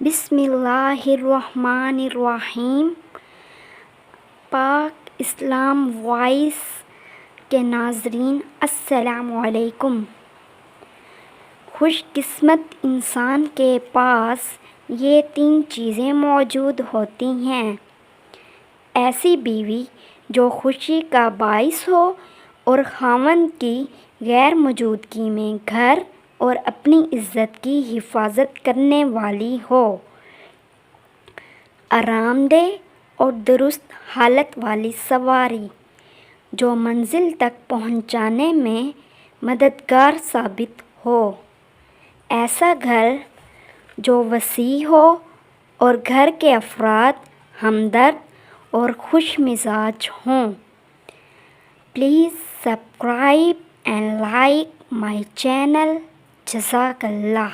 बिस्मिल्लाहिर्रहमानिर्रहीम। पाक इस्लाम वॉइस के नाज़रीन अस्सलामुअलैकुम। खुशकिस्मत इंसान के पास ये 3 चीज़ें मौजूद होती हैं। ऐसी बीवी जो खुशी का बाइस हो और खावंद की गैर मौजूदगी में घर और अपनी इज़्ज़त की हिफाजत करने वाली हो। आरामदेह और दुरुस्त हालत वाली सवारी जो मंजिल तक पहुंचाने में मददगार साबित हो। ऐसा घर जो वसी हो और घर के अफराद हमदर्द और खुश मिजाज हों। Please subscribe and like my channel. जज़ाकल्लाह।